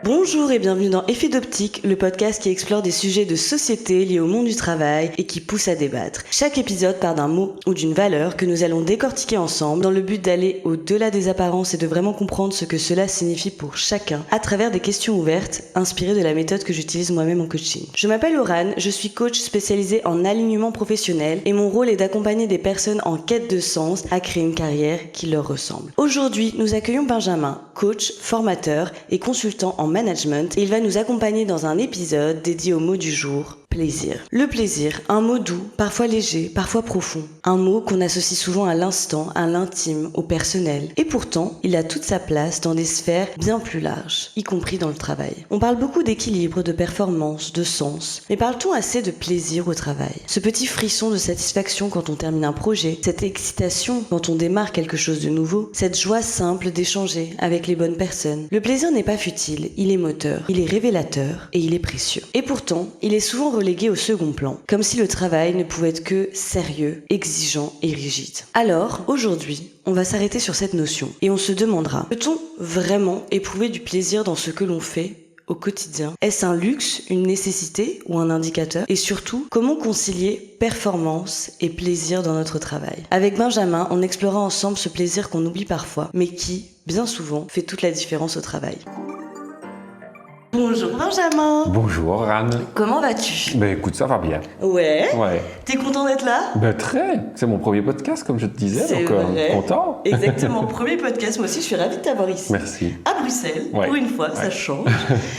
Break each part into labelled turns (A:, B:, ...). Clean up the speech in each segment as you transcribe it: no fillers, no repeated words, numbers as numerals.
A: Bonjour et bienvenue dans Effet d'Optique, le podcast qui explore des sujets de société liés au monde du travail et qui pousse à débattre. Chaque épisode part d'un mot ou d'une valeur que nous allons décortiquer ensemble dans le but d'aller au-delà des apparences et de vraiment comprendre ce que cela signifie pour chacun à travers des questions ouvertes inspirées de la méthode que j'utilise moi-même en coaching. Je m'appelle Aurane, je suis coach spécialisée en alignement professionnel et mon rôle est d'accompagner des personnes en quête de sens à créer une carrière qui leur ressemble. Aujourd'hui, nous accueillons Benjamin, coach, formateur et consultant en management, et il va nous accompagner dans un épisode dédié au mot du jour, plaisir. Le plaisir, un mot doux, parfois léger, parfois profond. Un mot qu'on associe souvent à l'instant, à l'intime, au personnel. Et pourtant, il a toute sa place dans des sphères bien plus larges, y compris dans le travail. On parle beaucoup d'équilibre, de performance, de sens, mais parle-t-on assez de plaisir au travail? Ce petit frisson de satisfaction quand on termine un projet, cette excitation quand on démarre quelque chose de nouveau, cette joie simple d'échanger avec les bonnes personnes. Le plaisir n'est pas futile, il est moteur, il est révélateur et il est précieux. Et pourtant, il est souvent relégué au second plan, comme si le travail ne pouvait être que sérieux, exigeant et rigide. Alors, aujourd'hui, on va s'arrêter sur cette notion et on se demandera, peut-on vraiment éprouver du plaisir dans ce que l'on fait au quotidien? Est-ce un luxe, une nécessité ou un indicateur? Et surtout, comment concilier performance et plaisir dans notre travail? Avec Benjamin, on explorera ensemble ce plaisir qu'on oublie parfois, mais qui, bien souvent, fait toute la différence au travail. Bonjour Benjamin.
B: Bonjour Anne.
A: Comment vas-tu?
B: Écoute, ça va bien.
A: Ouais.
B: Ouais.
A: T'es content d'être là?
B: Très. C'est mon premier podcast, comme je te disais,
A: C'est
B: donc
A: vrai.
B: Content.
A: Exactement, premier podcast. Moi aussi, je suis ravie de t'avoir ici.
B: Merci.
A: À Bruxelles,
B: Ouais.
A: pour une fois, ça change.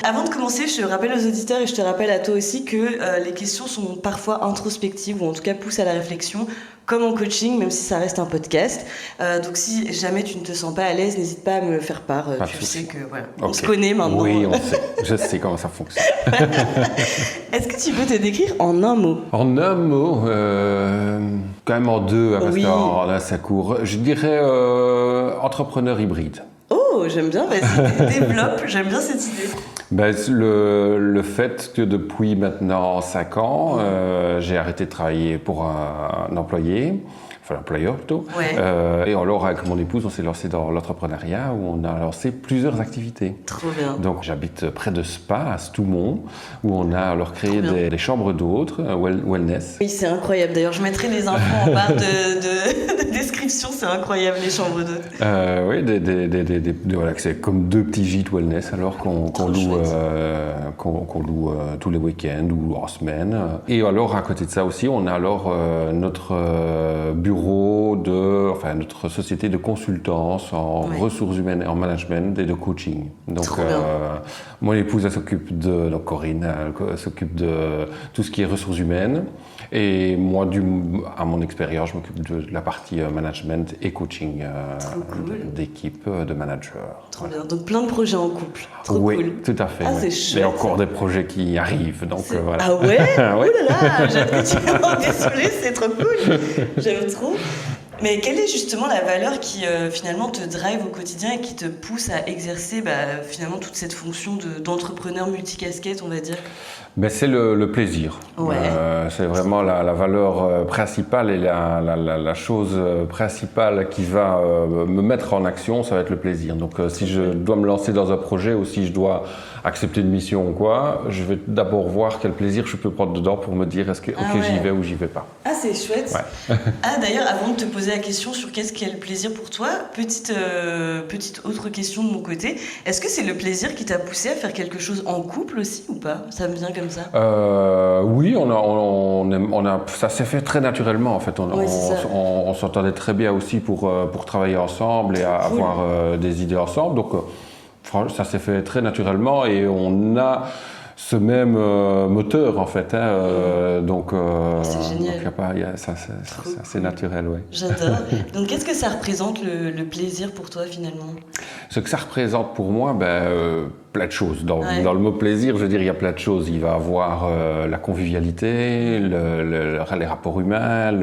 A: Avant de commencer, je te rappelle aux auditeurs et je te rappelle à toi aussi que les questions sont parfois introspectives ou en tout cas poussent à la réflexion, comme en coaching, même si ça reste un podcast. Donc si jamais tu ne te sens pas à l'aise, n'hésite pas à me faire part. Tu sais que voilà, on se connaît maintenant.
B: Oui, on sait. Je sais comment ça fonctionne.
A: Est-ce que tu peux te décrire en un mot?
B: En un mot, quand même en deux, parce
A: Oui.
B: que là ça court. Je dirais entrepreneur hybride.
A: Oh, j'aime bien, vas-y, développe, j'aime bien cette idée.
B: Le fait que depuis maintenant 5 ans, j'ai arrêté de travailler pour un employé, enfin l'employeur plutôt.
A: Ouais.
B: Et alors avec mon épouse, on s'est lancé dans l'entrepreneuriat où on a lancé plusieurs activités.
A: Trop bien.
B: Donc j'habite près de Spa, à Stoumont, où on a alors créé
A: Trop bien.
B: des chambres d'hôtes, wellness.
A: Oui, c'est incroyable. D'ailleurs, je mettrai les infos en barre de description. C'est incroyable, les chambres d'hôtes.
B: Oui, voilà, c'est comme 2 petits gîtes wellness alors qu'on loue tous les week-ends ou en semaine. Et alors à côté de ça aussi, on a alors notre notre société de consultance en ressources humaines et en management et de coaching. Donc mon épouse elle s'occupe donc Corinne elle s'occupe de tout ce qui est ressources humaines. Et moi, à mon expérience, je m'occupe de la partie management et coaching d'équipe, de managers.
A: Trop bien. Donc plein de projets en couple. Trop
B: oui,
A: cool.
B: tout à fait.
A: Ah,
B: oui.
A: c'est chouette.
B: Il y a encore des projets qui arrivent. Donc, voilà.
A: Ah ouais?
B: Oui.
A: Oh là là, j'ai hâte que tu m'en désolée, c'est trop cool. J'aime trop. Mais quelle est justement la valeur qui finalement te drive au quotidien et qui te pousse à exercer finalement toute cette fonction d'entrepreneur multicasquette, on va dire?
B: C'est le plaisir.
A: Ouais.
B: C'est vraiment la valeur principale et la chose principale qui va me mettre en action, ça va être le plaisir. Donc si je dois me lancer dans un projet ou si je dois accepter une mission ou quoi, je vais d'abord voir quel plaisir je peux prendre dedans pour me dire est-ce que j'y vais ou j'y vais pas.
A: Ah, c'est chouette.
B: Ouais.
A: Ah, d'ailleurs, avant de te poser la question sur qu'est-ce qui est le plaisir pour toi, petite autre question de mon côté. Est-ce que c'est le plaisir qui t'a poussé à faire quelque chose en couple aussi ou pas? Ça me vient comme ça.
B: Oui, ça s'est fait très naturellement en fait. On s'entendait très bien aussi pour travailler ensemble et avoir des idées ensemble. Donc ça s'est fait très naturellement et on a ce même moteur en fait. Donc
A: c'est génial.
B: C'est naturel, oui.
A: J'adore. Donc qu'est-ce que ça représente le plaisir pour toi finalement?
B: Ce que ça représente pour moi, plein de choses. Dans le mot plaisir, je veux dire, il y a plein de choses. Il va avoir la convivialité, les rapports humains,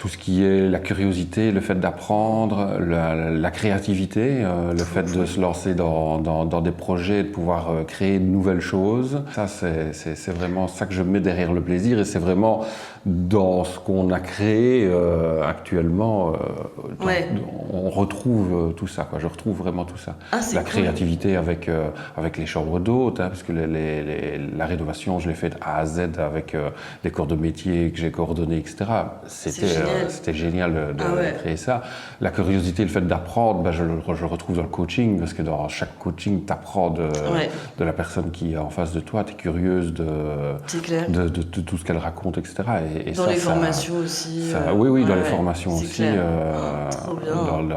B: tout ce qui est la curiosité, le fait d'apprendre, la créativité, le fait de se lancer dans des projets, de pouvoir créer de nouvelles choses. Ça, c'est vraiment ça que je mets derrière le plaisir et c'est vraiment dans ce qu'on a créé actuellement, on retrouve tout ça, quoi. Je retrouve vraiment tout ça. La créativité avec les chambres d'hôtes, parce que la rénovation, je l'ai faite A à Z avec les corps de métier que j'ai coordonnés, etc. C'était génial de créer ça. La curiosité, le fait d'apprendre, je le retrouve dans le coaching, parce que dans chaque coaching, tu apprends de la personne qui est en face de toi, tu es curieuse de tout ce qu'elle raconte, etc. Et
A: dans les formations aussi.
B: Oui, dans les formations aussi.
A: Trop bien.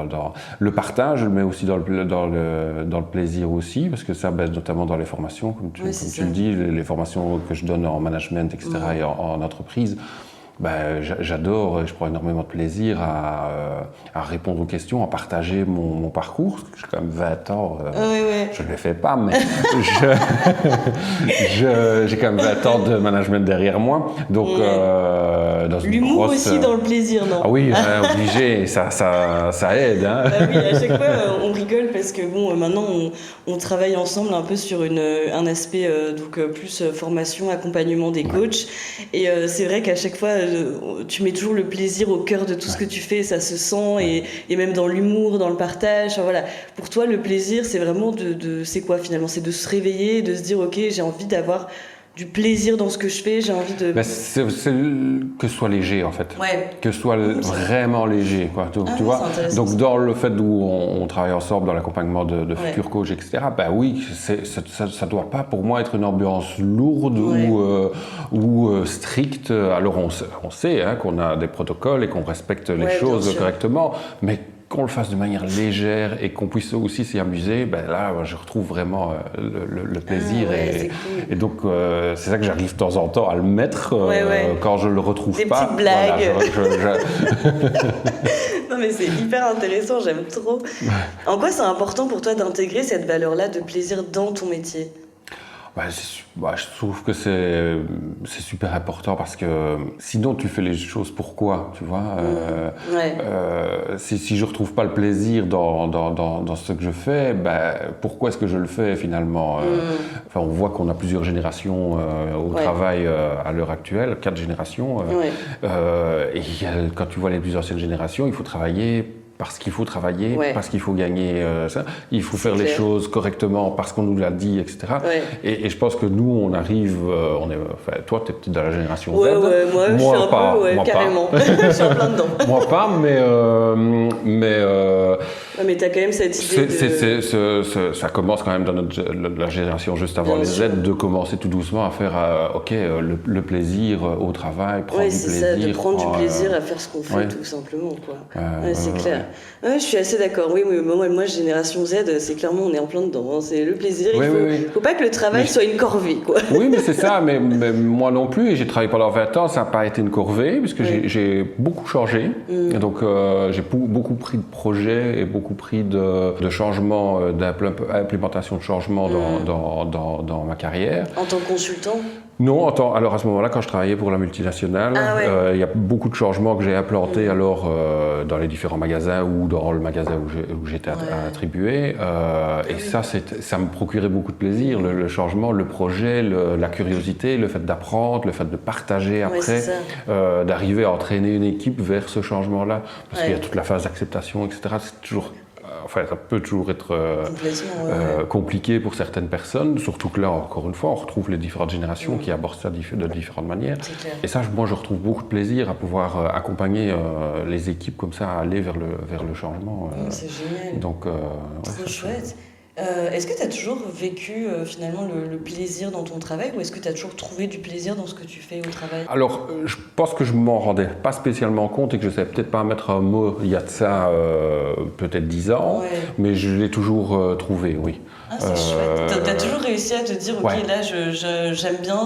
B: Dans le partage, mais aussi dans le plaisir aussi, parce que ça, notamment dans les formations, comme tu le dis, les formations que je donne en management, etc., et en entreprise, j'adore, je prends énormément de plaisir à répondre aux questions, à partager mon parcours. J'ai quand même 20 ans, je ne le fais pas, mais j'ai quand même 20 ans de management derrière moi. Donc, dans une
A: l'humour aussi dans le plaisir, non?
B: Ah oui, obligé, ça aide. Hein.
A: Oui, à chaque fois, on rigole parce que maintenant, on travaille ensemble un peu sur un aspect plus formation, accompagnement des coachs. Et c'est vrai qu'à chaque fois, tu mets toujours le plaisir au cœur de tout ce que tu fais, ça se sent, et même dans l'humour, dans le partage. Enfin, voilà. Pour toi, le plaisir, c'est vraiment c'est quoi finalement? C'est de se réveiller, de se dire, ok, j'ai envie d'avoir du plaisir dans ce que je fais, j'ai envie de...
B: c'est que ce soit léger, en fait. Que ce soit vraiment léger, quoi. Donc, tu vois, donc dans le fait où on travaille ensemble dans l'accompagnement de futurs coachs, etc., oui, ça ne doit pas, pour moi, être une ambiance lourde ou stricte. Alors, on sait qu'on a des protocoles et qu'on respecte les choses correctement, mais qu'on le fasse de manière légère et qu'on puisse aussi s'y amuser, là, je retrouve vraiment le plaisir. Et donc, c'est ça que j'arrive de temps en temps à le mettre quand je le retrouve pas.
A: Des petites blagues. Non, mais c'est hyper intéressant, j'aime trop. En quoi c'est important pour toi d'intégrer cette valeur-là de plaisir dans ton métier?
B: Je trouve que c'est super important parce que sinon tu fais les choses pourquoi, tu vois. Si je retrouve pas le plaisir dans ce que je fais, pourquoi est-ce que je le fais finalement? On voit qu'on a plusieurs générations au travail à l'heure actuelle, 4 générations. Et quand tu vois les plus anciennes générations, il faut travailler parce qu'il faut travailler, parce qu'il faut gagner ça, il faut faire les choses correctement parce qu'on nous l'a dit, etc. Et je pense que nous, on arrive, toi, tu es peut-être dans la génération Z.
A: Moi, je suis un peu, carrément. Je suis en plein dedans.
B: Moi pas, mais
A: tu as quand même cette idée
B: ça commence quand même dans la génération juste avant les Z, de commencer tout doucement à faire le plaisir au travail, prendre du plaisir.
A: C'est ça, de prendre du plaisir à faire ce qu'on fait, tout simplement. C'est clair. Je suis assez d'accord. Oui, moi, génération Z, c'est clairement, on est en plein dedans. C'est le plaisir. Il faut pas que le travail soit une corvée, quoi.
B: Oui, mais c'est ça. Mais moi non plus. Et j'ai travaillé pendant 20 ans. Ça n'a pas été une corvée, puisque j'ai beaucoup changé. Donc, j'ai beaucoup pris de projets et beaucoup pris de changements, d'implémentation de changements dans ma carrière.
A: En tant que consultant?
B: Non, alors à ce moment-là, quand je travaillais pour la multinationale, il y a beaucoup de changements que j'ai implantés dans les différents magasins ou dans le magasin où j'étais attribué. Et ça me procurait beaucoup de plaisir, le changement, le projet, la curiosité, le fait d'apprendre, le fait de partager après, d'arriver à entraîner une équipe vers ce changement-là. Parce qu'il y a toute la phase d'acceptation, etc. C'est toujours... ça peut toujours être compliqué pour certaines personnes, surtout que là, encore une fois, on retrouve les différentes générations qui abordent ça de différentes manières. Et ça, moi, je retrouve beaucoup de plaisir à pouvoir accompagner les équipes comme ça, à aller vers le changement.
A: C'est génial.
B: Donc,
A: trop chouette. Est-ce que tu as toujours vécu finalement le plaisir dans ton travail, ou est-ce que tu as toujours trouvé du plaisir dans ce que tu fais au travail?
B: Alors, je pense que je ne m'en rendais pas spécialement compte et que je ne savais peut-être pas mettre un mot il y a de ça peut-être 10 ans, mais je l'ai toujours trouvé, oui.
A: C'est chouette. Tu as toujours réussi à te dire, là, j'aime bien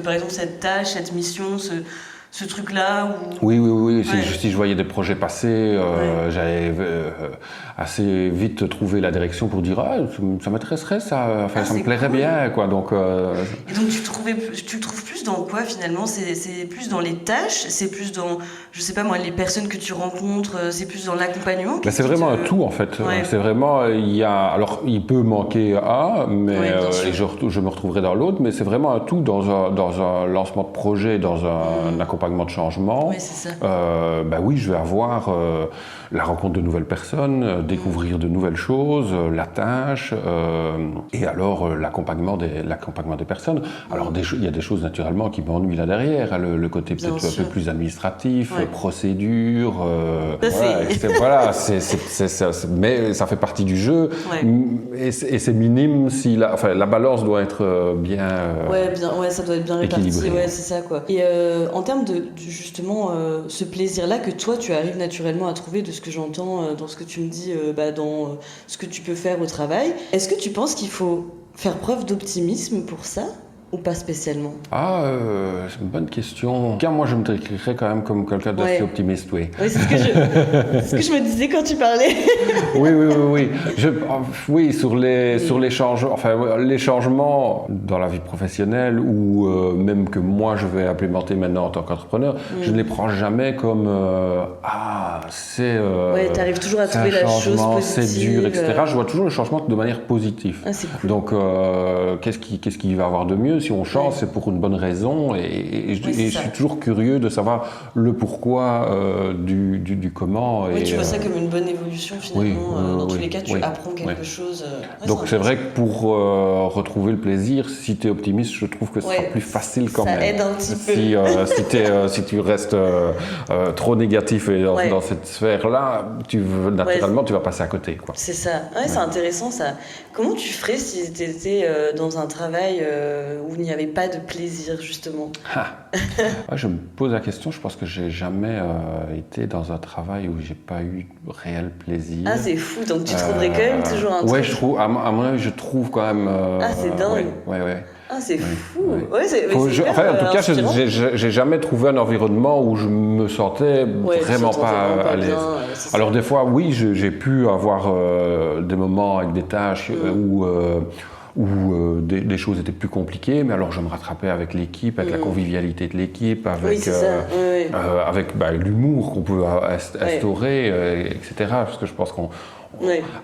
A: par exemple cette tâche, cette mission, ce truc-là
B: Oui. Si je voyais des projets passer, j'allais assez vite trouver la direction pour dire ça m'intéresserait, ça me plairait bien, quoi. Donc,
A: Et donc tu le trouves plus dans quoi finalement? C'est plus dans les tâches, c'est plus dans, je sais pas moi, les personnes que tu rencontres, c'est plus dans l'accompagnement?
B: C'est vraiment un tout en fait.
A: Ouais.
B: C'est vraiment, alors il peut manquer un, mais et je me retrouverai dans l'autre, mais c'est vraiment un tout dans un lancement de projet, dans un accompagnement de changement.
A: Oui, c'est ça.
B: Oui, je vais avoir la rencontre de nouvelles personnes, découvrir de nouvelles choses, la tâche, et alors l'accompagnement des personnes. Alors il y a des choses naturellement qui m'ennuient là derrière, hein, le côté peut-être un peu plus administratif, procédure. Mais ça fait partie du jeu, et c'est minime si la balance doit être bien.
A: Ça doit être bien réparti. Ouais, c'est ça quoi. Et en termes de justement ce plaisir-là que toi tu arrives naturellement à trouver, de ce que j'entends dans ce que tu me dis, dans ce que tu peux faire au travail, est-ce que tu penses qu'il faut faire preuve d'optimisme pour ça? Ou pas spécialement?
B: C'est une bonne question. Car moi, je me décrirais quand même comme quelqu'un d'assez optimiste, oui.
A: Oui, c'est ce que je me disais quand tu parlais.
B: Oui. Sur les changements, les changements dans la vie professionnelle ou même que moi je vais implémenter maintenant en tant qu'entrepreneur, je ne les prends jamais comme
A: t'arrives toujours à trouver la chose positive.
B: C'est dur, etc. Je vois toujours le changement de manière positive.
A: C'est cool.
B: Donc, qu'est-ce qu'il va y avoir de mieux? Si on change, c'est pour une bonne raison, et je suis toujours curieux de savoir le pourquoi du comment.
A: Oui, tu vois ça comme une bonne évolution finalement. Dans tous les cas, tu apprends quelque chose.
B: Donc c'est vrai que pour retrouver le plaisir, si tu es optimiste, je trouve que ce sera plus facile quand même.
A: Ça aide un petit peu.
B: Si tu restes trop négatif et dans cette sphère-là, naturellement tu vas passer à côté, quoi.
A: C'est ça. C'est intéressant ça. Comment tu ferais si tu étais dans un travail où il n'y avait pas de plaisir, justement?
B: Je me pose la question. Je pense que j'ai jamais été dans un travail où j'ai pas eu réel plaisir.
A: C'est fou. Donc tu trouverais quand même toujours un truc.
B: Ouais, je trouve. À mon avis, je trouve quand même.
A: C'est dingue.
B: Ouais.
A: C'est fou.
B: En tout cas, j'ai jamais trouvé un environnement où je me sentais vraiment pas à l'aise. Alors des fois, oui, j'ai pu avoir des moments avec des tâches où des choses étaient plus compliquées, mais alors je me rattrapais avec l'équipe, avec la convivialité de l'équipe, avec l'humour qu'on peut instaurer, etc. Parce que je pense qu'on...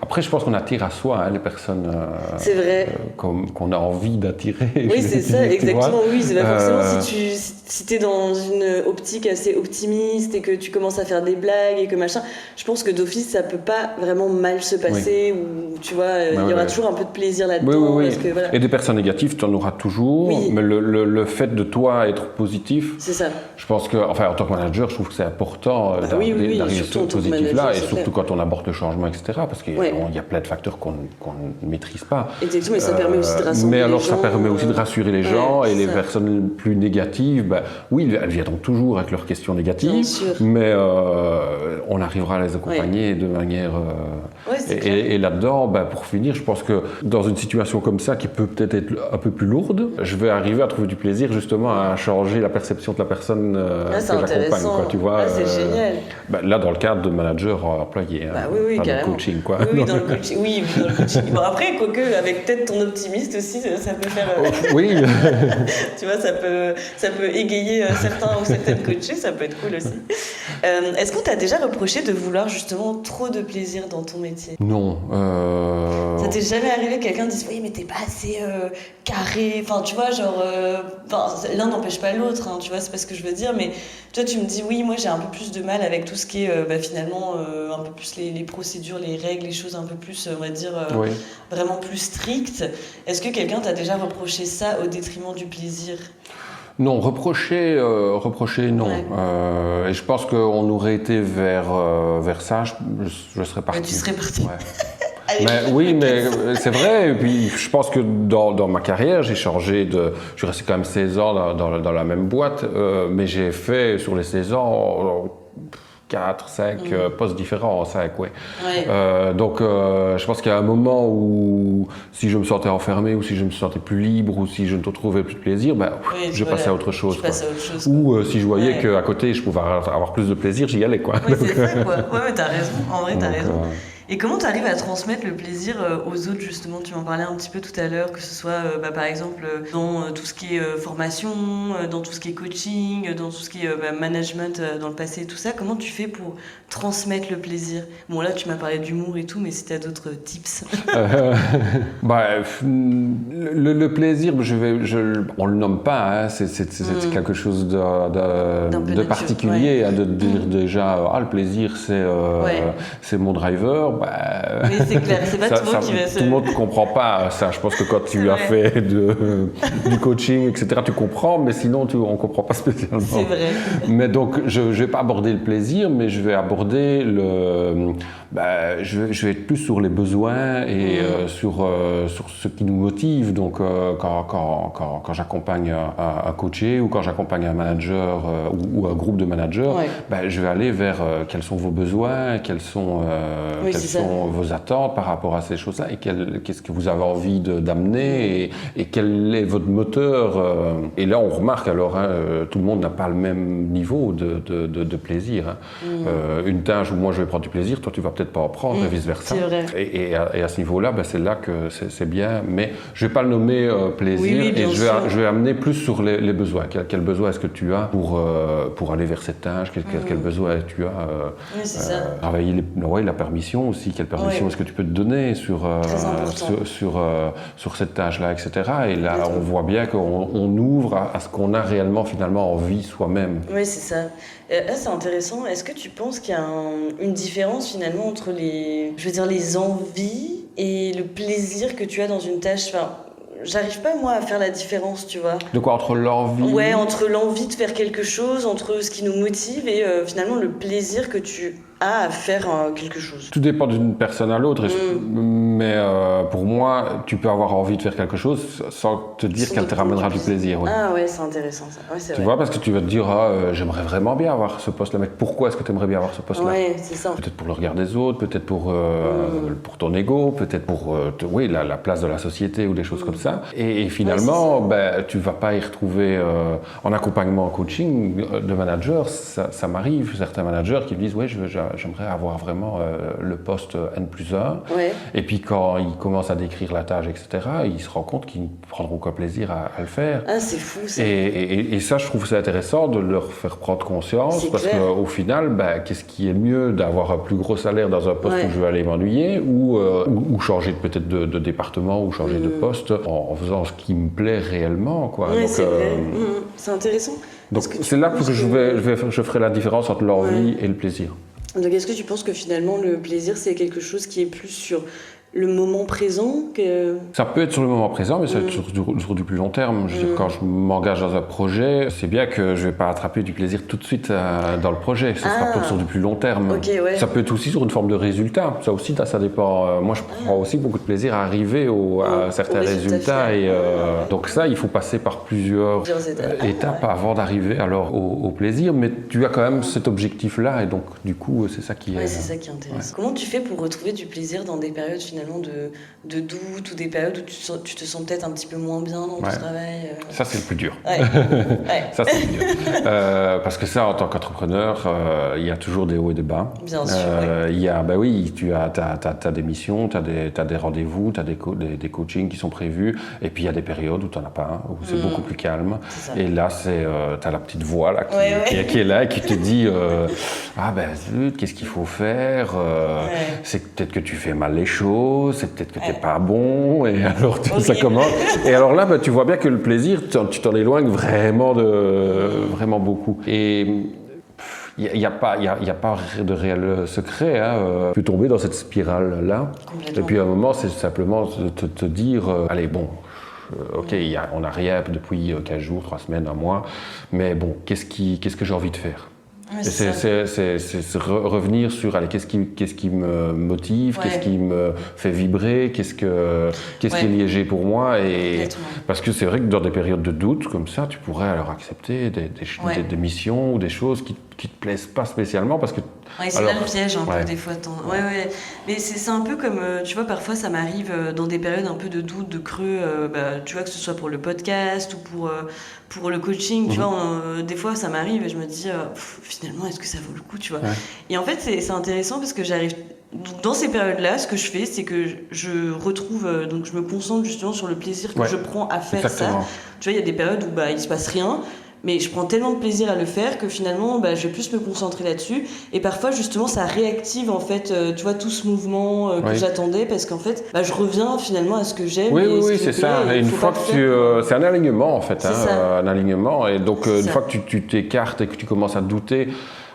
B: Après, je pense qu'on attire à soi les personnes
A: c'est vrai.
B: qu'on a envie d'attirer.
A: Oui, c'est ça, exactement. Oui, c'est pas forcément si tu es dans une optique assez optimiste et que tu commences à faire des blagues et que machin. Je pense que d'office, ça peut pas vraiment mal se passer, ou tu vois, il y aura toujours un peu de plaisir là-dedans.
B: Oui.
A: Parce que, voilà.
B: Et des personnes négatives, tu en auras toujours, mais le fait de toi être positif,
A: c'est ça.
B: Je pense que, en tant que manager, je trouve que c'est important d'arriver sur ce positif-là, et surtout quand on aborde le changement, etc. Parce qu'il y a plein de facteurs qu'on ne maîtrise pas.
A: Exactement, et ça permet aussi de rassurer
B: les gens.
A: ça
B: permet aussi de rassurer les gens, et les personnes plus négatives, elles viendront toujours avec leurs questions négatives, mais on arrivera à les accompagner de manière... et là-dedans, pour finir, je pense que dans une situation comme ça, qui peut peut-être être un peu plus lourde, je vais arriver à trouver du plaisir justement à changer la perception de la personne que j'accompagne. Tu vois,
A: c'est génial.
B: Là, dans le cadre de manager employé,
A: carrément.
B: De coaching, quoi.
A: Oui, dans le coaching. Oui, dans le coaching. Bon, après, quoique, avec peut-être ton optimiste aussi, ça peut faire...
B: oui.
A: Tu vois, ça peut égayer certains ou certaines coachés, ça peut être cool aussi. Est-ce qu'on t'a déjà reproché de vouloir justement trop de plaisir dans ton métier?
B: Non.
A: Ça t'est jamais arrivé que quelqu'un dise « Oui, mais t'es pas assez carré », enfin, tu vois, genre... l'un n'empêche pas l'autre, hein, tu vois, c'est pas ce que je veux dire, mais toi, tu me dis « Oui, moi, j'ai un peu plus de mal avec tout ce qui est, finalement, un peu plus les procédures, les règles, les choses un peu plus, on va dire, vraiment plus strictes ». Est-ce que quelqu'un t'a déjà reproché ça au détriment du plaisir?
B: Non, reprocher, non. Et je pense qu'on aurait été vers ça, je serais parti.
A: Tu serais parti.
B: Mais c'est vrai. Et puis, je pense que dans ma carrière, j'ai changé je suis resté quand même 16 ans dans la même boîte, mais j'ai fait sur les 16 ans 4, 5 postes différents, 5, donc je pense qu'il y a un moment où si je me sentais enfermé, ou si je me sentais plus libre, ou si je ne trouvais plus de plaisir, je passais à autre chose. Ou si je voyais qu'à côté je pouvais avoir plus de plaisir, j'y allais, quoi.
A: Oui, c'est ça, quoi. Ouais, mais t'as raison. En vrai, t'as raison. Et comment tu arrives à transmettre le plaisir aux autres, justement? Tu m'en parlais un petit peu tout à l'heure, que ce soit par exemple dans tout ce qui est formation, dans tout ce qui est coaching, dans tout ce qui est management dans le passé et tout ça. Comment tu fais pour transmettre le plaisir? Bon, là, tu m'as parlé d'humour et tout, mais si tu as d'autres tips.
B: Le plaisir, on le nomme pas, hein, c'est quelque chose de particulier, hein, de dire déjà, le plaisir, c'est mon driver.
A: Oui, c'est clair, c'est pas tout le monde qui va se...
B: Tout le monde ne comprend pas ça. Je pense que quand tu as fait du coaching, etc., tu comprends, mais sinon, on ne comprend pas spécialement.
A: C'est vrai.
B: Mais donc, je ne vais pas aborder le plaisir, mais je vais aborder je vais être plus sur les besoins et sur ce qui nous motive. Donc, quand j'accompagne un coaché ou quand j'accompagne un manager ou un groupe de managers, je vais aller vers quels sont vos besoins, quelles sont vos attentes par rapport à ces choses-là et qu'est-ce que vous avez envie d'amener et quel est votre moteur. Et là, on remarque alors, tout le monde n'a pas le même niveau de plaisir. Hein. Une tâche où moi je vais prendre du plaisir, toi tu vas peut-être pas en prendre et vice-versa.
A: C'est vrai.
B: Et à ce niveau-là, c'est là que c'est bien. Mais je vais pas le nommer plaisir et je vais amener plus sur les besoins. Quel besoin est-ce que tu as pour aller vers cette tâche? Quel besoin tu as travailler la permission aussi. Quelle permission est-ce que tu peux te donner sur cette tâche-là, etc. Et là, on voit bien qu'on ouvre à ce qu'on a réellement finalement envie soi-même.
A: Oui, c'est ça. Là, c'est intéressant. Est-ce que tu penses qu'il y a une différence finalement entre les envies et le plaisir que tu as dans une tâche? Enfin, j'arrive pas moi à faire la différence, tu vois.
B: De quoi, entre l'envie?
A: Ouais, entre l'envie de faire quelque chose, entre ce qui nous motive et finalement le plaisir que tu as à faire quelque chose.
B: Tout dépend d'une personne à l'autre, mais pour moi, tu peux avoir envie de faire quelque chose sans te dire qu'elle te ramènera du plaisir. Ouais.
A: Ah ouais, c'est intéressant ça. Ouais, c'est
B: tu
A: vrai.
B: vois, parce que tu vas te dire, j'aimerais vraiment bien avoir ce poste-là, mais pourquoi est-ce que tu aimerais bien avoir ce poste-là?
A: Ouais, c'est ça.
B: Peut-être pour le regard des autres, peut-être pour ton ego, peut-être pour la place de la société ou des choses comme ça. Et finalement, tu vas pas y retrouver en accompagnement, en coaching de managers. Ça m'arrive, certains managers qui me disent, j'aimerais avoir vraiment le poste N+1.
A: Ouais.
B: Et puis quand ils commencent à décrire la tâche, etc., ils se rendent compte qu'ils ne prendront aucun plaisir à le faire.
A: Ah, c'est fou ça.
B: Et ça, je trouve ça intéressant de leur faire prendre conscience, parce qu'au final, qu'est-ce qui est mieux d'avoir un plus gros salaire dans un poste où je vais aller m'ennuyer ou changer peut-être de département ou changer de poste en faisant ce qui me plaît réellement, quoi.
A: Ouais,
B: donc,
A: c'est vrai. C'est intéressant.
B: Donc c'est là que je ferai la différence entre l'envie et le plaisir.
A: Donc est-ce que tu penses que finalement le plaisir c'est quelque chose qui est plus sur le moment présent que... Ça
B: peut être sur le moment présent, mais ça peut être sur du plus long terme. Je veux dire, quand je m'engage dans un projet, c'est bien que je ne vais pas attraper du plaisir tout de suite dans le projet. Ça sera plutôt sur du plus long terme.
A: Okay, ouais.
B: Ça peut être aussi sur une forme de résultat. Ça aussi, ça dépend. Moi, je prends aussi beaucoup de plaisir à arriver à certains résultats. Donc ça, il faut passer par plusieurs étapes avant d'arriver alors au plaisir. Mais tu as quand même cet objectif-là. Et donc, du coup, c'est ça qui est...
A: c'est ça qui est intéressant. Ouais. Comment tu fais pour retrouver du plaisir dans des périodes finalement de doute ou des périodes où tu te sens peut-être un petit peu moins bien dans ton travail?
B: Ça, c'est le plus dur. Ça, c'est le plus dur. Parce que ça, en tant qu'entrepreneur, il y a toujours des hauts et des bas.
A: Bien sûr.
B: Il y a, tu as des missions, tu as des rendez-vous, tu as des coachings qui sont prévus, et puis il y a des périodes où tu n'en as pas, où c'est beaucoup plus calme. Et là, tu as la petite voix là, qui est là et qui te dit zut, qu'est-ce qu'il faut faire? C'est peut-être que tu fais mal les choses, c'est peut-être que t'es pas bon, et alors ça commence. Et alors là, tu vois bien que le plaisir, tu t'en éloignes vraiment beaucoup. Et il n'y a pas de réel secret. Tu peux tomber dans cette spirale-là. Et puis à un moment, c'est simplement te dire, allez, bon, ok, on n'a rien depuis 15 jours, 3 semaines, 1 mois, mais bon, qu'est-ce que j'ai envie de faire? C'est revenir sur qu'est-ce qui me motive, qu'est-ce qui me fait vibrer, qu'est-ce qui est léger pour moi. Parce que c'est vrai que dans des périodes de doute comme ça, tu pourrais alors accepter des missions ou des choses qui qui te plaisent pas spécialement parce que...
A: Ouais, c'est là le piège un peu des fois. Ouais. Mais c'est un peu comme, tu vois, parfois ça m'arrive dans des périodes un peu de doute, de creux, tu vois, que ce soit pour le podcast ou pour le coaching, tu vois, des fois ça m'arrive et je me dis, finalement, est-ce que ça vaut le coup, tu vois. Et en fait, c'est intéressant parce que j'arrive... Donc, dans ces périodes-là, ce que je fais, c'est que je retrouve, donc je me concentre justement sur le plaisir que je prends à faire ça. Tu vois, il y a des périodes où il se passe rien, mais je prends tellement de plaisir à le faire que finalement, je vais plus me concentrer là-dessus. Et parfois, justement, ça réactive en fait, tu vois, tout ce mouvement que j'attendais, parce qu'en fait, je reviens finalement à ce que j'aime.
B: Oui, c'est ça. Et une fois que c'est un alignement en fait, un alignement. Et donc, une fois que tu t'écartes et que tu commences à douter.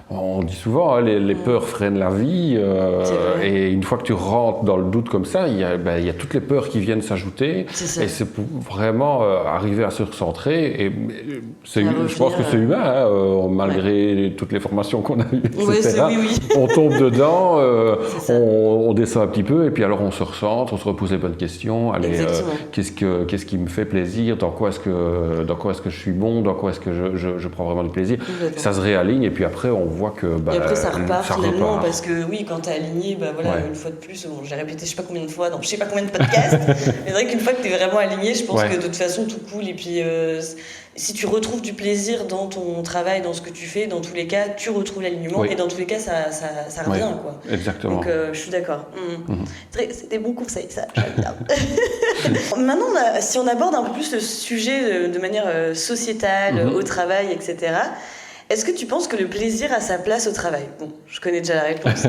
B: On dit souvent, les peurs freinent la vie, et une fois que tu rentres dans le doute comme ça, il y a toutes les peurs qui viennent s'ajouter, et c'est pour vraiment arriver à se recentrer. Et je pense que c'est humain, malgré toutes les formations qu'on a eues, etc. On tombe dedans, on descend un petit peu, et puis alors on se recentre, on se repose les bonnes questions. Allez, qu'est-ce qui me fait plaisir, dans quoi est-ce que je suis bon, dans quoi est-ce que je prends vraiment du plaisir. Ça se réaligne, et puis après on voit que
A: et après ça repart finalement parce que quand t'es aligné, une fois de plus, j'ai répété je sais pas combien de fois dans je sais pas combien de podcasts, mais c'est vrai qu'une fois que t'es vraiment aligné, je pense que de toute façon tout coule, et puis si tu retrouves du plaisir dans ton travail, dans ce que tu fais, dans tous les cas tu retrouves l'alignement, et dans tous les cas ça revient quoi.
B: Exactement.
A: Donc je suis d'accord. C'est des bons conseils, ça j'adore. Maintenant si on aborde un peu plus le sujet de manière sociétale, au travail, etc. Est-ce que tu penses que le plaisir a sa place au travail? Bon, je connais déjà la réponse.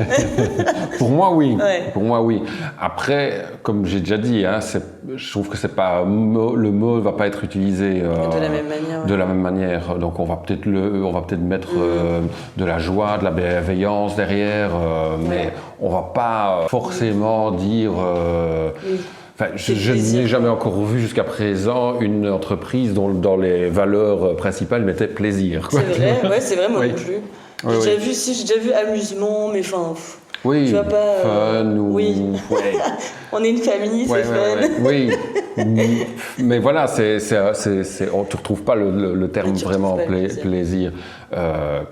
B: Pour moi, oui. Pour moi, oui. Après, comme j'ai déjà dit, je trouve que c'est pas le mot va pas être utilisé
A: de la même manière.
B: Donc, on va peut-être mettre de la joie, de la bienveillance derrière, mais on va pas forcément dire. Enfin, je n'ai jamais encore vu jusqu'à présent une entreprise dont dans les valeurs principales mettait plaisir.
A: Quoi. C'est vrai, c'est vrai, moi non plus. J'ai déjà vu amusement, mais enfin.
B: Oui,
A: tu vois pas,
B: fun ou.
A: On est une famille, c'est fun.
B: Oui, mais voilà, on ne retrouve pas le terme vraiment plaisir,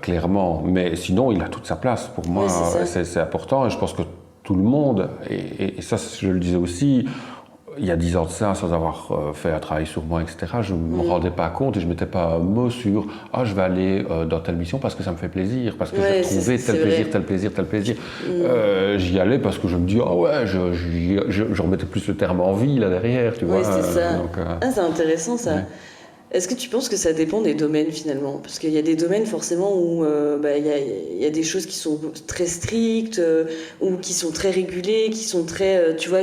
B: clairement. Mais sinon, il a toute sa place. Pour moi, c'est important, et je pense que tout le monde, et ça, je le disais aussi. Il y a 10 ans de ça, sans avoir fait un travail sur moi, etc., je ne me rendais pas compte et je ne mettais pas un mot sur « je vais aller dans telle mission parce que ça me fait plaisir, parce que j'ai trouvé tel plaisir. » J'y allais parce que je me dis « je remettais plus le terme envie là derrière, tu vois. »
A: c'est ça. Donc, c'est intéressant ça. Est-ce que tu penses que ça dépend des domaines finalement? Parce qu'il y a des domaines forcément où il y a des choses qui sont très strictes, ou qui sont très régulées, qui sont très, tu vois,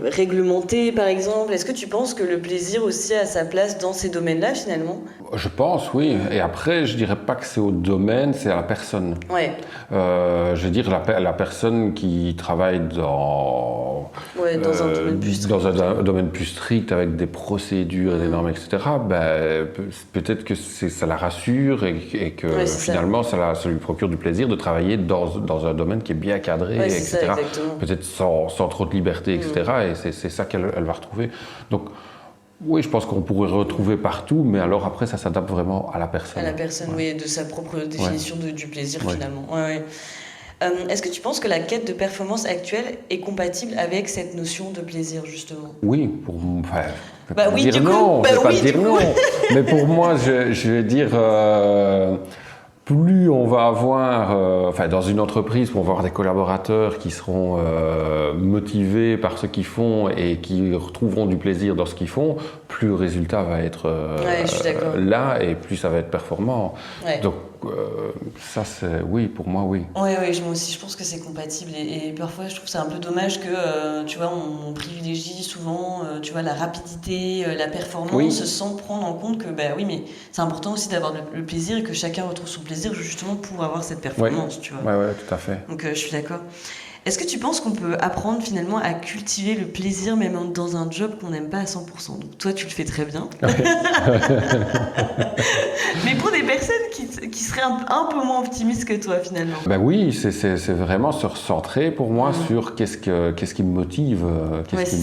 A: réglementées par exemple. Est-ce que tu penses que le plaisir aussi a sa place dans ces domaines-là finalement?
B: Je pense, oui. Et après, je dirais pas que c'est au domaine, c'est à la personne. Je veux dire, la personne qui travaille dans un domaine plus strict, avec des procédures, des normes, etc., peut-être que ça la rassure et que finalement ça lui procure du plaisir de travailler dans un domaine qui est bien cadré, etc. Peut-être sans trop de liberté, etc. Et c'est ça qu'elle va retrouver. Donc, oui, je pense qu'on pourrait retrouver partout, mais alors après, ça s'adapte vraiment à la personne.
A: À la personne, oui, de sa propre définition du plaisir, finalement. Est-ce que tu penses que la quête de performance actuelle est compatible avec cette notion de plaisir, justement?
B: Oui, pour moi. Mais pour moi, je vais dire... plus on va avoir, dans une entreprise, on va avoir des collaborateurs qui seront motivés par ce qu'ils font et qui retrouveront du plaisir dans ce qu'ils font, plus le résultat va être là et plus ça va être performant. Donc ça, oui, pour moi, oui.
A: Oui, moi aussi, je pense que c'est compatible et parfois, je trouve que c'est un peu dommage que, tu vois, on privilégie souvent, tu vois, la rapidité, la performance, sans prendre en compte que, mais c'est important aussi d'avoir le plaisir et que chacun retrouve son plaisir justement pour avoir cette performance, tu vois.
B: Oui, tout à fait.
A: Donc, je suis d'accord. Est-ce que tu penses qu'on peut apprendre finalement à cultiver le plaisir même dans un job qu'on n'aime pas à 100%? Donc toi, tu le fais très bien. Ouais. Mais pour des personnes qui seraient un peu moins optimistes que toi finalement.
B: Ben oui, c'est vraiment se recentrer pour moi sur qu'est-ce qui me motive, qu'est-ce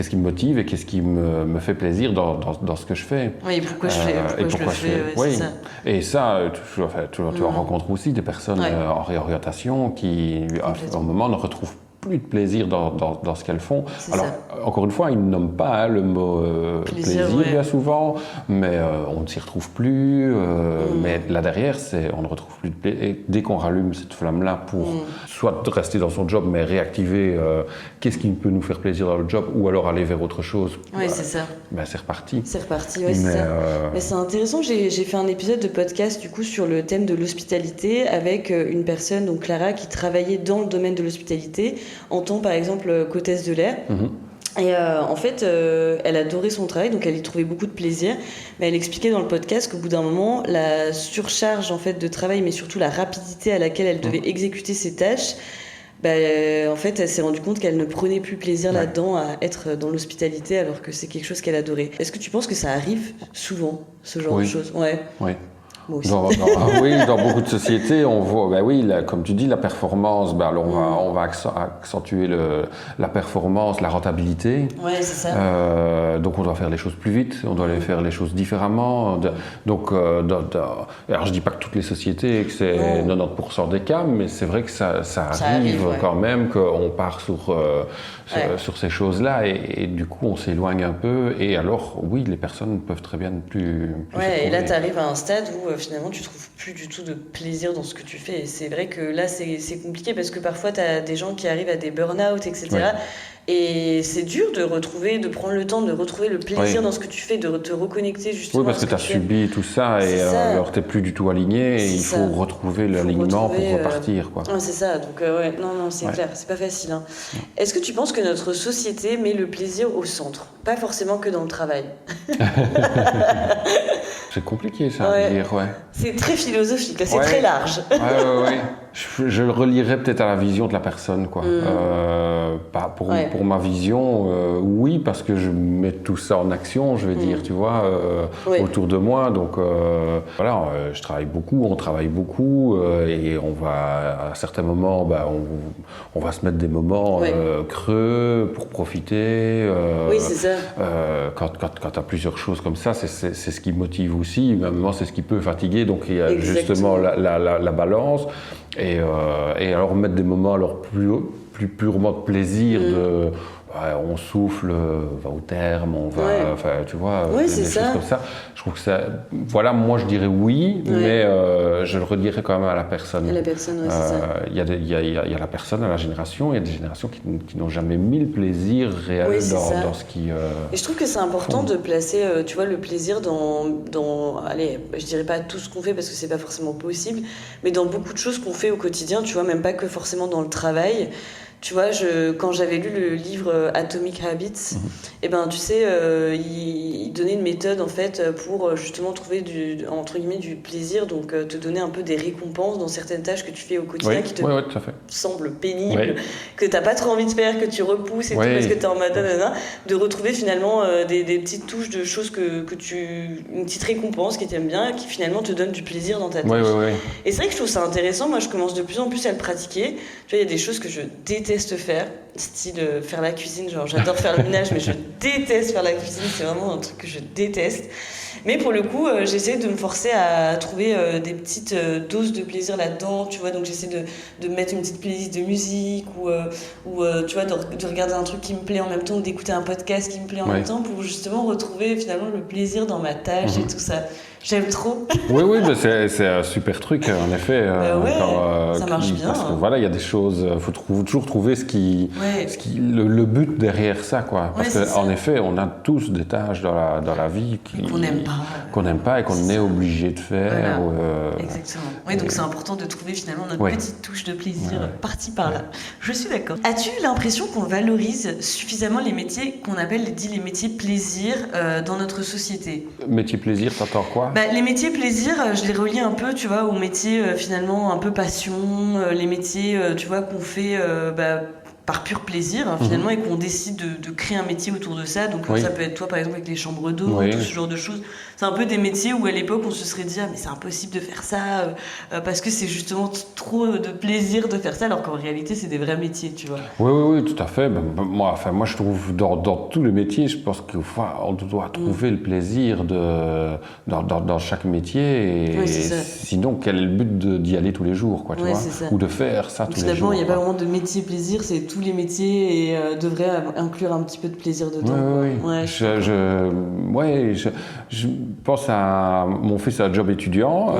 B: qui me motive et qu'est-ce qui me fait plaisir dans ce que je fais.
A: Oui, et pourquoi je le fais.
B: Oui. Et ça, tu en rencontres aussi des personnes en réorientation qui, à un moment, ne retrouvent plus de plaisir dans ce qu'elles font. Alors, encore une fois, ils ne nomment pas le mot plaisir bien souvent, mais on ne s'y retrouve plus. Mais là derrière, on ne retrouve plus de plaisir. Et dès qu'on rallume cette flamme-là pour soit rester dans son job, mais réactiver qu'est-ce qui peut nous faire plaisir dans le job, ou alors aller vers autre chose,
A: c'est ça.
B: Ben, c'est reparti.
A: C'est reparti, c'est ça. Mais c'est intéressant, j'ai fait un épisode de podcast du coup sur le thème de l'hospitalité avec une personne, donc Clara, qui travaillait dans le domaine de l'hospitalité en tant par exemple qu'hôtesse de l'air. Et en fait, elle adorait son travail, donc elle y trouvait beaucoup de plaisir. Mais elle expliquait dans le podcast qu'au bout d'un moment, la surcharge en fait de travail, mais surtout la rapidité à laquelle elle devait exécuter ses tâches, en fait, elle s'est rendue compte qu'elle ne prenait plus plaisir là-dedans à être dans l'hospitalité, alors que c'est quelque chose qu'elle adorait. Est-ce que tu penses que ça arrive souvent, ce genre de choses?
B: Oui. Dans beaucoup de sociétés, on voit, comme tu dis, la performance, alors on va accentuer la performance, la rentabilité.
A: Oui, c'est ça.
B: Donc on doit faire les choses plus vite, on doit faire les choses différemment. Donc, alors je dis pas que toutes les sociétés, que c'est 90% des cas, mais c'est vrai que ça arrive quand même qu'on part sur ces choses-là et du coup on s'éloigne un peu. Et alors, oui, les personnes peuvent très bien ne plus
A: et là tu arrives à un stade où finalement tu trouves plus du tout de plaisir dans ce que tu fais, et c'est vrai que là c'est compliqué parce que parfois tu as des gens qui arrivent à des burn-out, etc. Et c'est dur de prendre le temps de retrouver le plaisir dans ce que tu fais, de te reconnecter justement.
B: Oui, parce que tu as subi tout ça et alors tu n'es plus du tout aligné et il faut retrouver l'alignement pour repartir, quoi.
A: C'est ça, donc non, c'est clair, c'est pas facile. Hein. Est-ce que tu penses que notre société met le plaisir au centre? Pas forcément que dans le travail.
B: C'est compliqué ça à dire,
A: C'est très philosophique, c'est très large.
B: Je le relierais peut-être à la vision de la personne, quoi. Pour ma vision, oui, parce que je mets tout ça en action, je vais dire, tu vois, autour de moi. Donc voilà, je travaille beaucoup, on travaille beaucoup, et on va, à certains moments, on va se mettre des moments creux pour profiter.
A: C'est ça.
B: Quand tu as plusieurs choses comme ça, c'est ce qui motive aussi. À un moment, c'est ce qui peut fatiguer. Donc il y a justement la balance. Et alors mettre des moments alors plus purement de plaisir, on souffle, on va au terme, on va, tu vois, des choses comme ça. Je trouve que ça, moi je dirais oui, mais je le redirais quand même à la personne.
A: À la personne, c'est ça.
B: Il y a la personne, à la génération, il y a des générations qui n'ont jamais mis le plaisir réel dans ce qui...
A: Et je trouve que c'est important de placer, tu vois, le plaisir allez, je dirais pas tout ce qu'on fait parce que c'est pas forcément possible, mais dans beaucoup de choses qu'on fait au quotidien, tu vois, même pas que forcément dans le travail. Tu vois, quand j'avais lu le livre Atomic Habits, tu sais, il donnait une méthode en fait pour justement trouver entre guillemets du plaisir, donc te donner un peu des récompenses dans certaines tâches que tu fais au quotidien qui te semblent pénibles, que t'as pas trop envie de faire, que tu repousses et tout parce que t'es en mode de retrouver finalement des petites touches de choses une petite récompense qui t'aime bien, qui finalement te donne du plaisir dans ta tâche. Et c'est vrai que je trouve ça intéressant. Moi, je commence de plus en plus à le pratiquer. Tu vois, il y a des choses que je déteste faire, style faire la cuisine, genre j'adore faire le ménage mais je déteste faire la cuisine, c'est vraiment un truc que je déteste, mais pour le coup j'essaie de me forcer à trouver des petites doses de plaisir là-dedans, tu vois, donc j'essaie de mettre une petite playlist de musique ou tu vois, de regarder un truc qui me plaît en même temps ou d'écouter un podcast qui me plaît en même temps pour justement retrouver finalement le plaisir dans ma tâche et tout ça. J'aime trop.
B: Oui, mais c'est un super truc, en effet.
A: Ça marche bien.
B: Parce que voilà, il y a des choses, il faut toujours trouver le but derrière ça, quoi. Parce qu'en effet, on a tous des tâches dans la vie qu'on n'aime pas et qu'on est obligé de faire.
A: Exactement. Oui, donc c'est important de trouver finalement notre petite touche de plaisir par-ci par-là. Je suis d'accord. As-tu l'impression qu'on valorise suffisamment les métiers qu'on appelle les métiers plaisir dans notre société?
B: Métier plaisir, t'entends quoi?
A: Les métiers plaisir, je les relie un peu, tu vois, aux métiers finalement un peu passion, les métiers, tu vois, qu'on fait par pur plaisir, finalement, et qu'on décide de créer un métier autour de ça. Donc ça peut être toi, par exemple, avec les chambres d'eau, tout ce genre de choses. C'est un peu des métiers où à l'époque, on se serait dit, mais c'est impossible de faire ça, parce que c'est justement trop de plaisir de faire ça, alors qu'en réalité, c'est des vrais métiers, tu vois.
B: Oui, tout à fait. Moi, je trouve, dans tous les métiers, je pense qu'on doit trouver le plaisir dans chaque métier. Et sinon, quel est le but d'y aller tous les jours, quoi, tu vois, ou de faire ça tous les jours.
A: Il n'y a pas vraiment de métier plaisir, c'est tous les métiers et devraient inclure un petit peu de plaisir dedans.
B: Je pense à mon fils a un job étudiant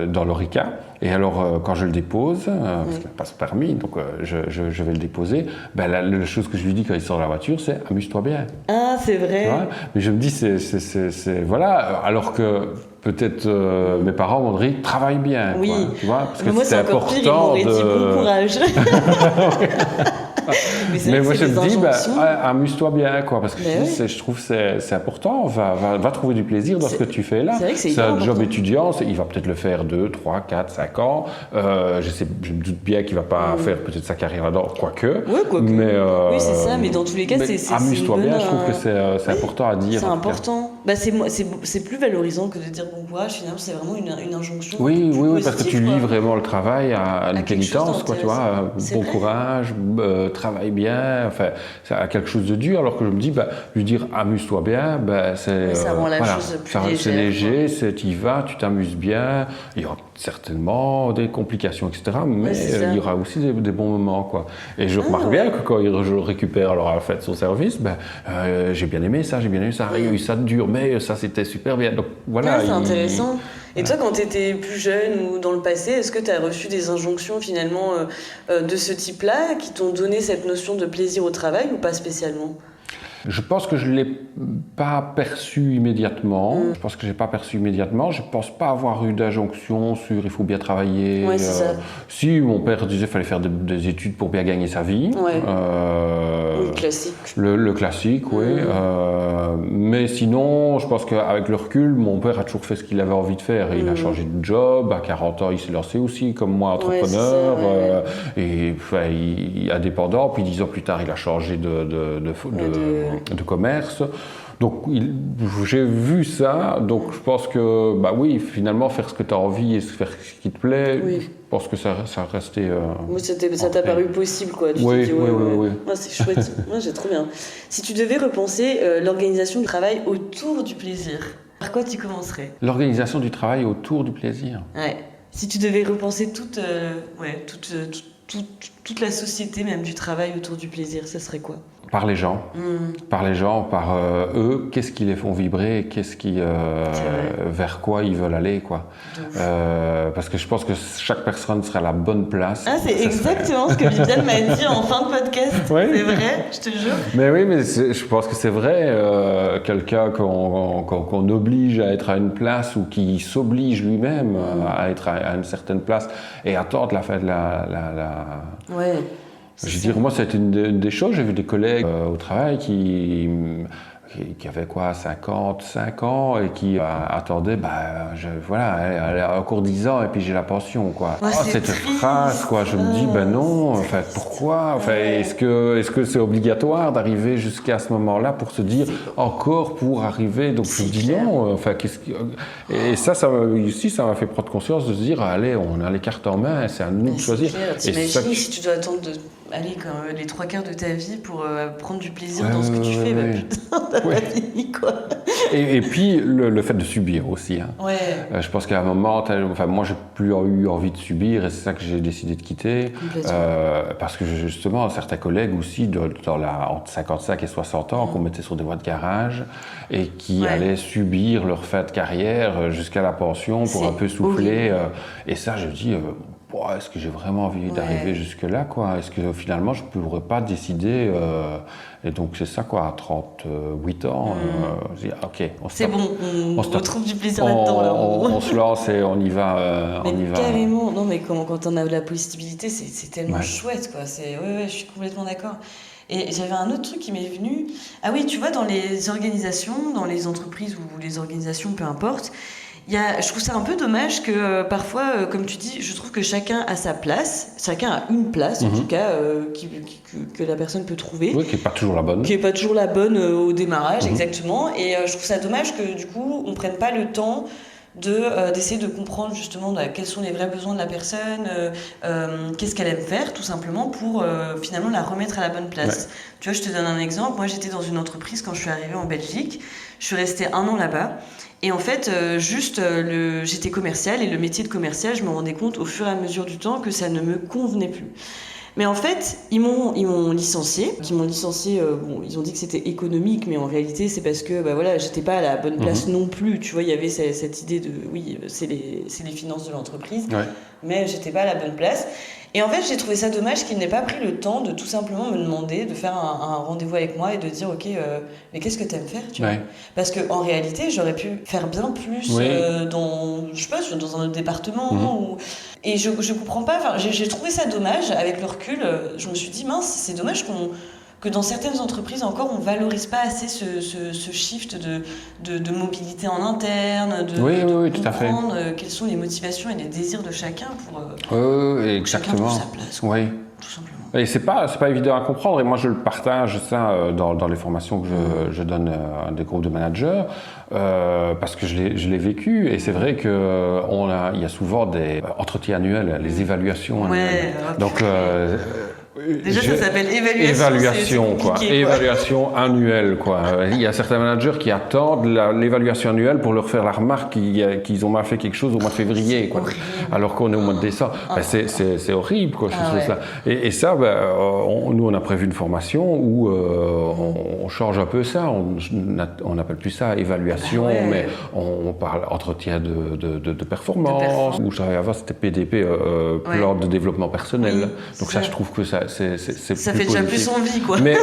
B: dans l'ORECA. Et alors, quand je le dépose, parce qu'il n'a pas ce permis, donc je vais le déposer, la chose que je lui dis quand il sort de la voiture, c'est « amuse-toi bien ».
A: Ah, c'est vrai.
B: Mais je me dis, voilà, alors que peut-être mes parents m'ont dit « travaille bien ».
A: Oui,
B: quoi, tu vois, parce que
A: moi c'est encore pire, ils m'auraient dit « bon courage ».
B: Mais moi je me dis, amuse-toi bien, quoi, parce que je trouve que c'est important, va trouver du plaisir dans ce que tu fais là.
A: C'est
B: un job étudiant, il va peut-être le faire 2, 3, 4, 5 ans. Je me doute bien qu'il ne va pas faire peut-être sa carrière là-dedans, quoique. Mais,
A: oui, c'est ça, mais dans tous les cas, c'est
B: amuse-toi bien, je trouve que c'est important à dire.
A: C'est important. C'est plus valorisant que de dire bon courage, finalement, c'est vraiment une injonction.
B: Oui, parce que tu lis vraiment le travail à une pénitence, quoi, tu vois. Bon courage, travaille bien, enfin, c'est quelque chose de dur, alors que je me dis, lui dire amuse-toi bien, c'est.
A: Ça rend la chose plus légère.
B: C'est léger, tu y vas, tu t'amuses bien, il y aura certainement des complications, etc., mais il y aura aussi des bons moments, quoi. Et je remarque bien que quand je récupère alors à la fin de son service, j'ai bien aimé ça, il y a eu ça de dur, mais ça c'était super bien. Donc voilà.
A: C'est intéressant. Et toi, quand tu étais plus jeune ou dans le passé, est-ce que tu as reçu des injonctions finalement de ce type-là qui t'ont donné cette notion de plaisir au travail ou pas spécialement ?
B: Je pense que je ne l'ai pas perçu immédiatement. Je pense que je n'ai pas perçu immédiatement. Je ne pense pas avoir eu d'injonction sur il faut bien travailler.
A: Ouais, c'est ça.
B: Si, mon père disait qu'il fallait faire des études pour bien gagner sa vie.
A: Le classique.
B: Le classique, oui. Mais sinon, je pense qu'avec le recul, mon père a toujours fait ce qu'il avait envie de faire. Il a changé de job. À 40 ans, il s'est lancé aussi, comme moi, entrepreneur. Et indépendant. Puis 10 ans plus tard, il a changé de commerce. Donc j'ai vu ça, donc je pense que finalement faire ce que tu as envie et faire ce qui te plaît, je pense que ça restait...
A: ça t'a paru possible, quoi.
B: Oui.
A: C'est chouette, j'ai trop bien. Si tu devais repenser l'organisation du travail autour du plaisir, par quoi tu commencerais ?
B: L'organisation du travail autour du plaisir.
A: Ouais. Si tu devais repenser toute la société même du travail autour du plaisir, ça serait quoi ?
B: Par les gens, par eux, qu'est-ce qui les font vibrer, vers quoi ils veulent aller, quoi. Parce que je pense que chaque personne serait à la bonne place.
A: Ah, c'est exactement ce que Viviane m'a dit en fin de podcast.
B: Oui.
A: C'est vrai, je te jure.
B: Mais oui, je pense que c'est vrai. Quelqu'un qu'on oblige à être à une place ou qui s'oblige lui-même à être à une certaine place et attendre la fin de la...
A: Ouais.
B: Je veux dire, moi, c'était une des choses. J'ai vu des collègues au travail qui avaient 55 ans et qui attendaient, elle a encore 10 ans et puis j'ai la pension, quoi. Cette phrase, quoi, je me dis, non, pourquoi ? Est-ce que c'est obligatoire d'arriver jusqu'à ce moment-là pour se dire encore pour arriver ? Donc je me dis non, et ça m'a fait prendre conscience de se dire, allez, on a les cartes en main, c'est à nous de choisir.
A: T'imagines si tu dois attendre les 3/4 de ta vie pour prendre du plaisir dans ce que tu fais, putain, t'as pas fini, quoi.
B: Et puis le fait de subir aussi. Hein. Je pense qu'à un moment, moi j'ai plus eu envie de subir et c'est ça que j'ai décidé de quitter. Parce que justement, certains collègues aussi, entre 55 et 60 ans, qu'on mettait sur des voies de garage et qui allaient subir leur fin de carrière jusqu'à la pension pour un peu souffler. Et ça, je me dis... est-ce que j'ai vraiment envie d'arriver jusque-là, quoi ? Est-ce que finalement, je ne pourrais pas décider et donc, c'est ça, quoi, à 38 ans, je dis, OK,
A: on retrouve du plaisir là-dedans.
B: On se lance et on y va.
A: Carrément, non, mais quand on a la possibilité, c'est tellement chouette, quoi. Je suis complètement d'accord. Et j'avais un autre truc qui m'est venu. Ah oui, tu vois, dans les organisations, dans les entreprises ou les organisations, peu importe, je trouve ça un peu dommage que parfois, comme tu dis, je trouve que chacun a sa place, chacun a une place en tout cas que la personne peut trouver.
B: Oui, qui n'est pas toujours la bonne.
A: Qui n'est pas toujours la bonne au démarrage, exactement. Et je trouve ça dommage que du coup, on ne prenne pas le temps d'essayer de comprendre justement quels sont les vrais besoins de la personne, qu'est-ce qu'elle aime faire tout simplement pour finalement la remettre à la bonne place. Ouais. Tu vois, je te donne un exemple. Moi, j'étais dans une entreprise quand je suis arrivée en Belgique. Je suis restée 1 an là-bas. Et en fait, j'étais commerciale et le métier de commercial, je me rendais compte au fur et à mesure du temps que ça ne me convenait plus. Mais en fait, ils m'ont licenciée. Ils ont dit que c'était économique, mais en réalité, c'est parce que j'étais pas à la bonne place non plus. Tu vois, il y avait cette idée de c'est les finances de l'entreprise, mais j'étais pas à la bonne place. Et en fait, j'ai trouvé ça dommage qu'ils n'aient pas pris le temps de tout simplement me demander de faire un rendez-vous avec moi et de dire ok, mais qu'est-ce que t'aimes faire, tu vois ? Parce que en réalité, j'aurais pu faire bien plus dans un autre département. Et je comprends pas. Enfin, j'ai trouvé ça dommage avec le recul. Je me suis dit mince, c'est dommage que dans certaines entreprises encore on valorise pas assez ce shift de mobilité en interne, de comprendre quelles sont les motivations et les désirs de chacun pour que chacun trouve sa place.
B: Oui.
A: Tout simplement.
B: Et c'est pas évident à comprendre, et moi je le partage ça dans les formations que je donne à des groupes de managers, parce que je l'ai vécu, et c'est vrai qu'il y a souvent des entretiens annuels, les évaluations annuelles. Donc
A: déjà, ça s'appelle
B: évaluation.
A: C'est compliqué,
B: évaluation annuelle, quoi. Il y a certains managers qui attendent l'évaluation annuelle pour leur faire la remarque qu'ils ont mal fait quelque chose au mois de février, quoi. Alors qu'on est au mois de décembre. C'est horrible, quoi, ça. Et ça, nous, on a prévu une formation où on change un peu ça. On n'appelle plus ça évaluation, mais on parle entretien de performance. Où j'avais avant, c'était PDP, plan de développement personnel. Donc ça, je trouve que ça
A: fait déjà plus envie, quoi.
B: Mais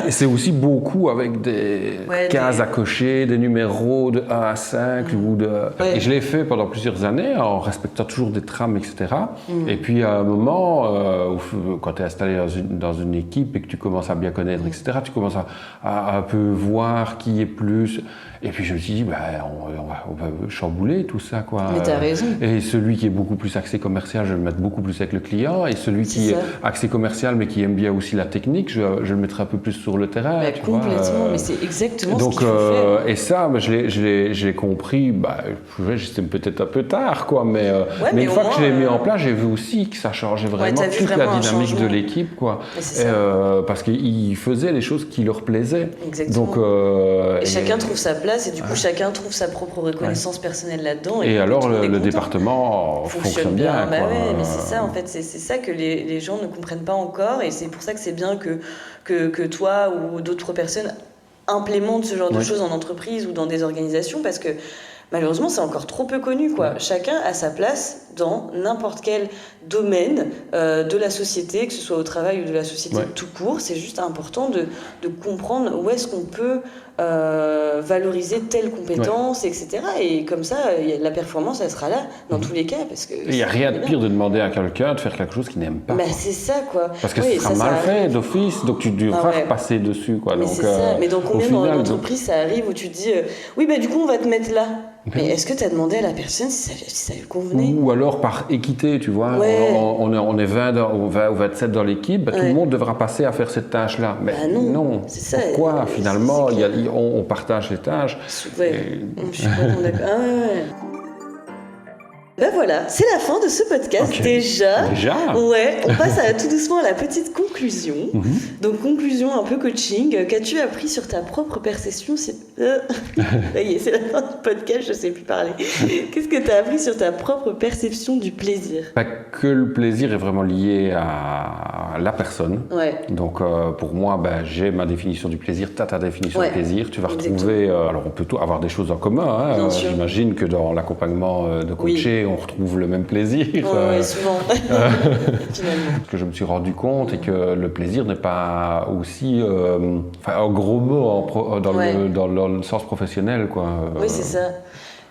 B: c'est aussi beaucoup avec des cases à cocher, des numéros de 1 à 5 Et je l'ai fait pendant plusieurs années en respectant toujours des trames, etc. Et puis à un moment, quand tu es installé dans une équipe et que tu commences à bien connaître, etc., tu commences à un peu voir qui est plus. Et puis je me suis dit, on va chambouler tout ça, quoi.
A: Mais t'as raison.
B: Et celui qui est beaucoup plus axé commercial, je vais le mettre beaucoup plus avec le client. Et celui qui est axé commercial, mais qui aime bien aussi la technique, je le mettrai un peu plus sur le terrain.
A: Complètement, mais c'est exactement ce qu'il faut faire.
B: Et ça, je l'ai compris, c'était peut-être un peu tard, quoi, mais une fois que je l'ai mis en place, j'ai vu aussi que ça changeait vraiment toute la dynamique de l'équipe, quoi. Parce qu'ils faisasaient les choses qui leur plaisaient.
A: Exactement. Donc, et chacun trouve sa place, et du coup, chacun trouve sa propre reconnaissance personnelle là-dedans.
B: Et alors, le département fonctionne bien.
A: Mais c'est ça, en fait, c'est ça que les gens ne comprennent pas encore, et c'est pour ça que c'est bien que toi ou d'autres personnes implémentent ce genre de choses en entreprise ou dans des organisations, parce que malheureusement c'est encore trop peu connu, quoi. Chacun a sa place dans n'importe quel domaine de la société, que ce soit au travail ou de la société tout court. C'est juste important de comprendre où est-ce qu'on peut valoriser telle compétence, etc. Et comme ça, la performance, elle sera là dans tous les cas. Il
B: n'y a rien de pire de demander à quelqu'un de faire quelque chose qu'il n'aime pas.
A: C'est ça, quoi.
B: Parce que ce sera mal fait d'office, donc tu devras passer dessus, quoi.
A: Mais c'est ça. Mais dans combien d'entreprises ça arrive où tu te dis du coup, on va te mettre là. Mais est-ce que tu as demandé à la personne si ça lui convenait ?
B: Ou alors par équité, tu vois. On est 20 ou 27 dans l'équipe, tout le monde devra passer à faire cette tâche-là. Mais non.
A: C'est ça.
B: Pourquoi finalement on partage les tâches.
A: Je suis complètement d'accord. Voilà, c'est la fin de ce podcast déjà. Ouais, on passe tout doucement à la petite conclusion. Donc conclusion un peu coaching. Qu'as-tu appris sur ta propre perception ? Ça y est, c'est la fin du podcast, je sais plus parler. Qu'est-ce que tu as appris sur ta propre perception du plaisir ?
B: Que le plaisir est vraiment lié à la personne. Donc pour moi, j'ai ma définition du plaisir, tu as ta définition du plaisir. Tu vas retrouver, alors on peut avoir des choses en commun. J'imagine que dans l'accompagnement de coacher, on retrouve le même plaisir.
A: Souvent. Finalement.
B: Ce que je me suis rendu compte est que le plaisir n'est pas aussi, un gros mot dans le sens professionnel, quoi.
A: Oui, c'est ça.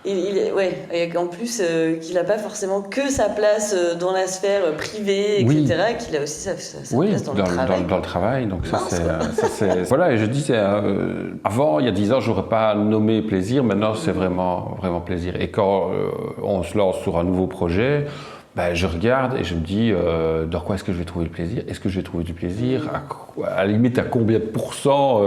A: Et en plus qu'il n'a pas forcément que sa place dans la sphère privée, etc., qu'il a aussi sa place dans le travail.
B: Dans le travail, donc ça c'est... Voilà, et je dis, avant, il y a 10 ans, j'aurais pas nommé plaisir, maintenant c'est vraiment plaisir. Et quand on se lance sur un nouveau projet, je regarde et je me dis, dans quoi est-ce que je vais trouver le plaisir? Est-ce que je vais trouver du plaisir? À la limite, à combien de pourcents?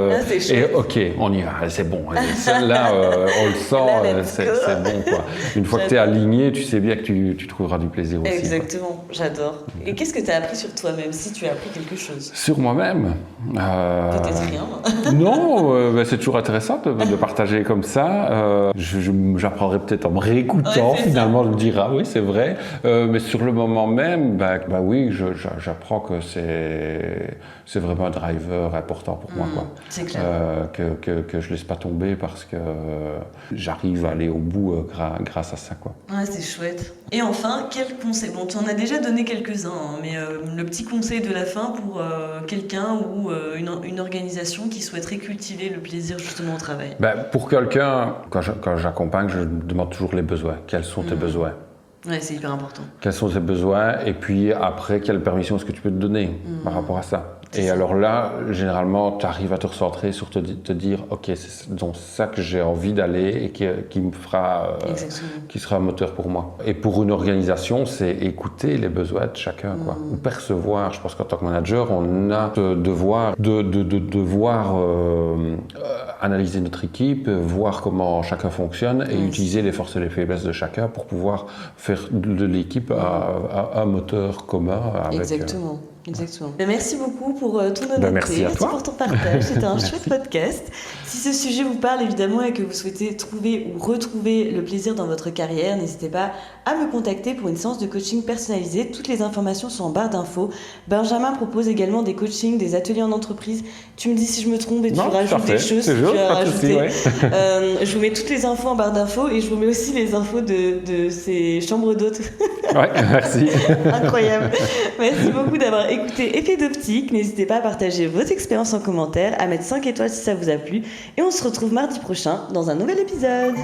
B: Et ok, on y va, c'est bon. Là, on le sent, c'est bon, quoi. Une fois que tu es aligné, tu sais bien que tu trouveras du plaisir aussi.
A: Exactement,
B: quoi.
A: J'adore. Et qu'est-ce que tu as appris sur toi-même, si tu as appris quelque chose?
B: Sur moi-même?
A: Peut-être rien.
B: Non, c'est toujours intéressant de partager comme ça. J'apprendrai peut-être en me réécoutant, finalement, je me dirai, oui, c'est vrai. Mais sur le moment même, oui, j'apprends que c'est vraiment un driver important pour moi, quoi.
A: C'est clair.
B: Que je laisse pas tomber parce que j'arrive à aller au bout grâce à ça, quoi.
A: Ouais, c'est chouette. Et enfin, quel conseil? Bon, tu en as déjà donné quelques-uns, mais le petit conseil de la fin pour quelqu'un ou une organisation qui souhaiterait cultiver le plaisir justement au travail.
B: Pour quelqu'un, quand j'accompagne, je demande toujours les besoins. Quels sont tes besoins?
A: Ouais, c'est hyper important.
B: Quels sont tes besoins? Et puis après, quelle permission est-ce que tu peux te donner par rapport à ça? Et alors là, généralement, tu arrives à te recentrer sur te dire, ok, c'est dans ça que j'ai envie d'aller et qui me fera, qui sera un moteur pour moi. Et pour une organisation, c'est écouter les besoins de chacun, quoi, ou percevoir. Je pense qu'en tant que manager, on a ce devoir de devoir analyser notre équipe, voir comment chacun fonctionne et utiliser les forces et les faiblesses de chacun pour pouvoir faire de l'équipe un moteur commun.
A: Exactement. Merci beaucoup pour ton honnêteté,
B: merci
A: pour ton partage. C'était un chouette podcast. Si ce sujet vous parle évidemment et que vous souhaitez trouver ou retrouver le plaisir dans votre carrière, n'hésitez pas à me contacter pour une séance de coaching personnalisée. Toutes les informations sont en barre d'infos. Benjamin propose également des coachings, des ateliers en entreprise. Tu me dis si je me trompe et tu rajoutes des choses si tu as rajouté. Je vous mets toutes les infos en barre d'infos et je vous mets aussi les infos de ces chambres d'hôtes.
B: Ouais, merci.
A: Incroyable. Merci beaucoup d'avoir écouté Effet d'Optique. N'hésitez pas à partager vos expériences en commentaire, à mettre 5 étoiles si ça vous a plu. Et on se retrouve mardi prochain dans un nouvel épisode.